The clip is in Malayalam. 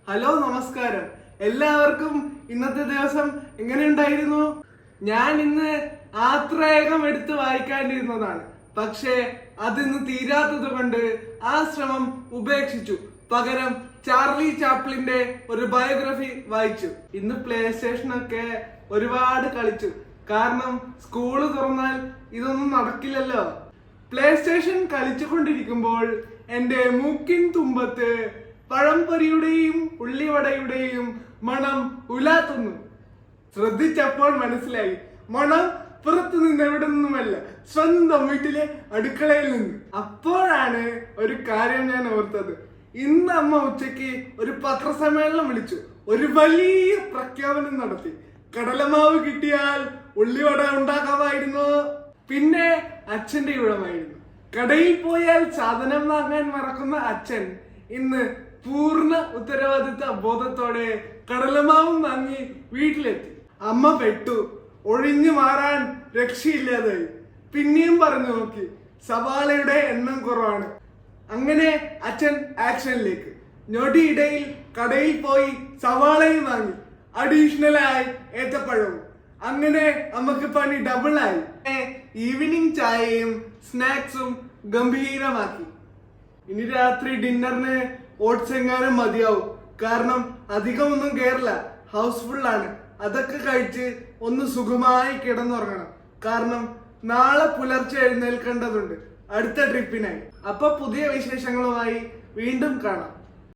ഹലോ നമസ്കാരം. എല്ലാവർക്കും ഇന്നത്തെ ദിവസം എങ്ങനെയുണ്ടായിരുന്നു? ഞാൻ ഇന്ന് ആത്രേയം എടുത്ത് വായിക്കാനിരുന്നതാണ്. പക്ഷേ അതിന്ന് തീരാത്തത് കൊണ്ട് ആ ശ്രമം ഉപേക്ഷിച്ചു. പകരം ചാർലി ചാപ്ലിന്റെ ഒരു ബയോഗ്രഫി വായിച്ചു. ഇന്ന് പ്ലേ സ്റ്റേഷനൊക്കെ ഒരുപാട് കളിച്ചു. കാരണം സ്കൂള് തുറന്നാൽ ഇതൊന്നും നടക്കില്ലല്ലോ. പ്ലേ സ്റ്റേഷൻ കളിച്ചുകൊണ്ടിരിക്കുമ്പോൾ എന്റെ മൂക്കിൻ തുമ്പത്ത് പഴംപൊരിയുടെയും ഉള്ളിവടയുടെയും മണം ഉലാത്തുന്നു. ശ്രദ്ധിച്ചപ്പോൾ മനസ്സിലായി, മണം പുറത്തു നിന്ന് എവിടെ നിന്നുമല്ല, സ്വന്തം വീട്ടിലെ അടുക്കളയിൽ നിന്ന്. അപ്പോഴാണ് ഒരു കാര്യം ഞാൻ ഓർത്തത്. ഇന്ന് അമ്മ ഉച്ചയ്ക്ക് ഒരു പത്രസമ്മേളനം വിളിച്ചു. ഒരു വലിയ പ്രഖ്യാപനം നടത്തി. കടലമാവ് കിട്ടിയാൽ ഉള്ളിവട ഉണ്ടാക്കാമായിരുന്നു. പിന്നെ അച്ഛന്റെ ഊഴമായിരുന്നു. കടയിൽ പോയാൽ സാധനം വാങ്ങാൻ മറക്കുന്ന അച്ഛൻ ഇന്ന് പൂർണ്ണ ഉത്തരവാദിത്ത ബോധത്തോടെ കടലമാവും വാങ്ങി വീട്ടിലെത്തി. അമ്മ പെട്ടു. ഒഴിഞ്ഞു മാറാൻ രക്ഷയില്ലാതായി. പിന്നെയും പറഞ്ഞു നോക്കി, സവാളയുടെ എണ്ണം കുറവാണ്. അങ്ങനെ അച്ഛൻ ആക്ഷനിലേക്ക്. ഞൊടിയിടയിൽ കടയിൽ പോയി സവാളയും വാങ്ങി, അഡീഷണലായി ഏത്തപ്പഴവും. അങ്ങനെ നമുക്ക് പണി ഡബിളായി. ഈവനിങ് ചായയും സ്നാക്സും ഗംഭീരമാക്കി. ഇനി രാത്രി ഡിന്നറിന് ഓട്സ് എങ്ങാനും മതിയാവും. കാരണം അധികമൊന്നും കേറില്ല, ഹൗസ്ഫുൾ ആണ്. അതൊക്കെ കഴിച്ച് ഒന്ന് സുഖമായി കിടന്നുറങ്ങണം. കാരണം നാളെ പുലർച്ചെ എഴുന്നേൽക്കേണ്ടതുണ്ട് അടുത്ത ട്രിപ്പിനായി. അപ്പൊ പുതിയ വിശേഷങ്ങളുമായി വീണ്ടും കാണാം.